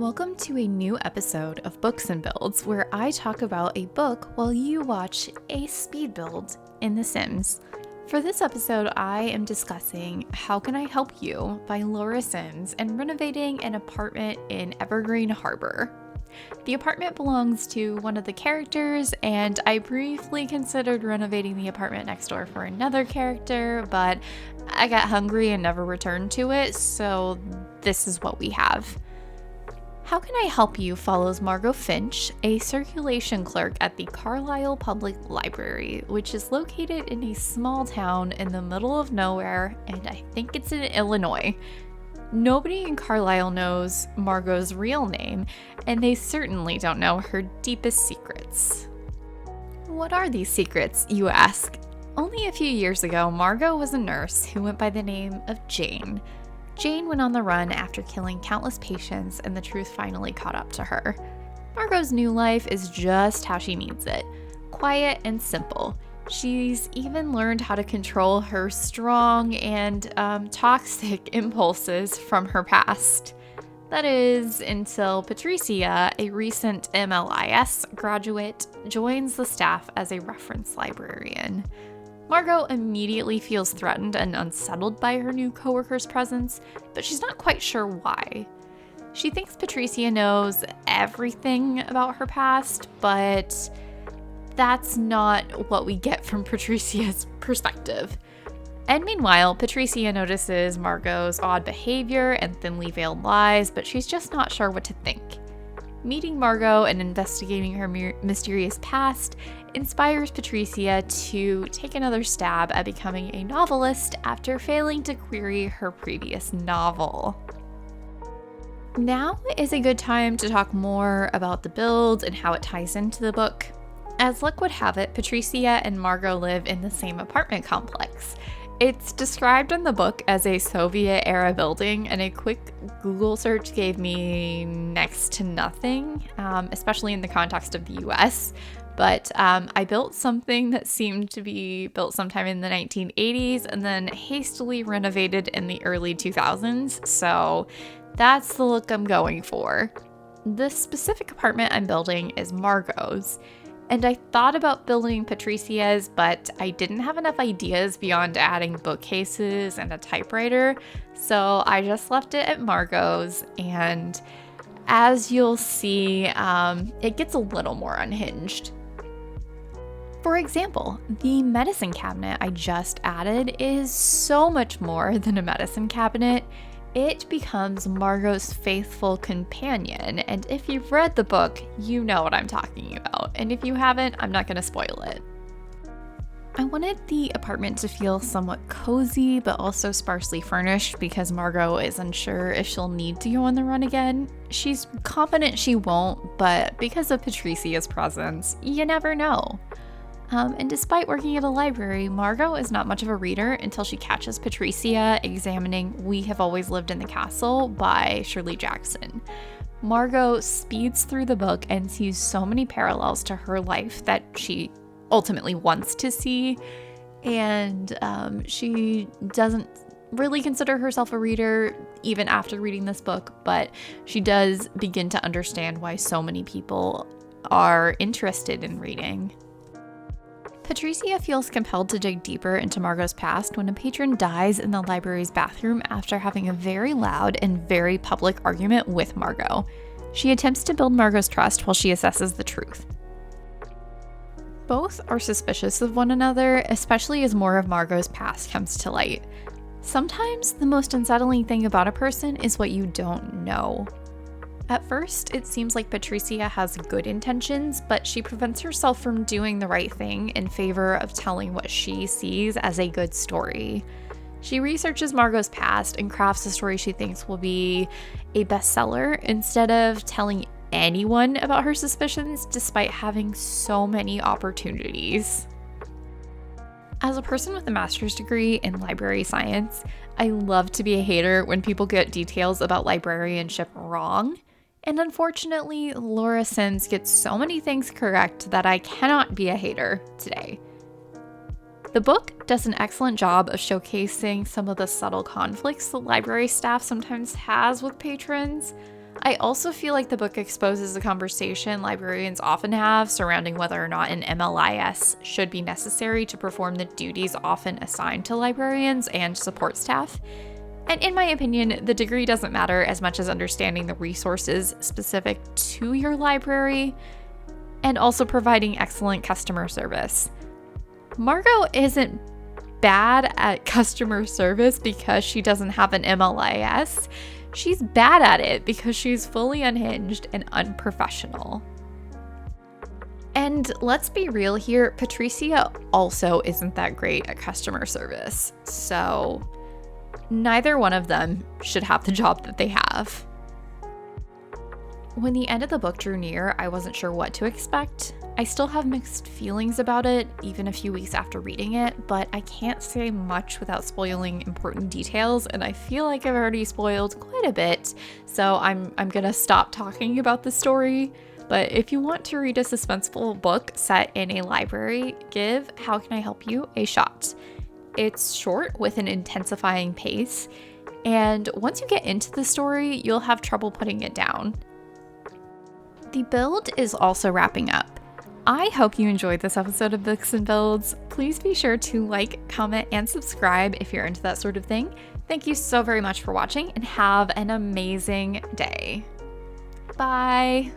Welcome to a new episode of Books and Builds, where I talk about a book while you watch a speed build in The Sims. For this episode, I am discussing How Can I Help You by Laura Sims and renovating an apartment in Evergreen Harbor. The apartment belongs to one of the characters, and I briefly considered renovating the apartment next door for another character, but I got hungry and never returned to it, so this is what we have. How Can I Help You follows Margot Finch, a circulation clerk at the Carlisle Public Library, which is located in a small town in the middle of nowhere, and I think it's in Illinois. Nobody in Carlisle knows Margot's real name, and they certainly don't know her deepest secrets. What are these secrets, you ask? Only a few years ago, Margot was a nurse who went by the name of Jane. Jane went on the run after killing countless patients, and the truth finally caught up to her. Margot's new life is just how she needs it, quiet and simple. She's even learned how to control her strong and toxic impulses from her past. That is, until Patricia, a recent MLIS graduate, joins the staff as a reference librarian. Margot immediately feels threatened and unsettled by her new coworker's presence, but she's not quite sure why. She thinks Patricia knows everything about her past, but that's not what we get from Patricia's perspective. And meanwhile, Patricia notices Margot's odd behavior and thinly veiled lies, but she's just not sure what to think. Meeting Margot and investigating her mysterious past inspires Patricia to take another stab at becoming a novelist after failing to query her previous novel. Now is a good time to talk more about the build and how it ties into the book. As luck would have it, Patricia and Margot live in the same apartment complex. It's described in the book as a Soviet-era building, and a quick Google search gave me next to nothing, especially in the context of the US. But I built something that seemed to be built sometime in the 1980s and then hastily renovated in the early 2000s, so that's the look I'm going for. The specific apartment I'm building is Margot's. And I thought about building Patricia's, but I didn't have enough ideas beyond adding bookcases and a typewriter, so I just left it at Margot's, and as you'll see, it gets a little more unhinged. For example, the medicine cabinet I just added is so much more than a medicine cabinet. It becomes Margot's faithful companion, and if you've read the book, you know what I'm talking about, and if you haven't, I'm not going to spoil it. I wanted the apartment to feel somewhat cozy, but also sparsely furnished because Margot is unsure if she'll need to go on the run again. She's confident she won't, but because of Patricia's presence, you never know. And despite working at a library, Margot is not much of a reader until she catches Patricia examining We Have Always Lived in the Castle by Shirley Jackson. Margot speeds through the book and sees so many parallels to her life that she ultimately wants to see, and she doesn't really consider herself a reader even after reading this book, but she does begin to understand why so many people are interested in reading. Patricia feels compelled to dig deeper into Margot's past when a patron dies in the library's bathroom after having a very loud and very public argument with Margot. She attempts to build Margot's trust while she assesses the truth. Both are suspicious of one another, especially as more of Margot's past comes to light. Sometimes the most unsettling thing about a person is what you don't know. At first, it seems like Patricia has good intentions, but she prevents herself from doing the right thing in favor of telling what she sees as a good story. She researches Margot's past and crafts a story she thinks will be a bestseller instead of telling anyone about her suspicions, despite having so many opportunities. As a person with a master's degree in library science, I love to be a hater when people get details about librarianship wrong. And unfortunately, Laura Sims gets so many things correct that I cannot be a hater today. The book does an excellent job of showcasing some of the subtle conflicts the library staff sometimes has with patrons. I also feel like the book exposes a conversation librarians often have surrounding whether or not an MLIS should be necessary to perform the duties often assigned to librarians and support staff. And in my opinion, the degree doesn't matter as much as understanding the resources specific to your library and also providing excellent customer service. Margot isn't bad at customer service because she doesn't have an MLIS. She's bad at it because she's fully unhinged and unprofessional. And let's be real here, Patricia also isn't that great at customer service. So neither one of them should have the job that they have. When the end of the book drew near, I wasn't sure what to expect. I still have mixed feelings about it, even a few weeks after reading it, but I can't say much without spoiling important details, and I feel like I've already spoiled quite a bit, so I'm gonna stop talking about the story. But if you want to read a suspenseful book set in a library, give How Can I Help You a shot. It's short with an intensifying pace, and once you get into the story, you'll have trouble putting it down. The build is also wrapping up. I hope you enjoyed this episode of Books and Builds. Please be sure to like, comment, and subscribe if you're into that sort of thing. Thank you so very much for watching and have an amazing day. Bye.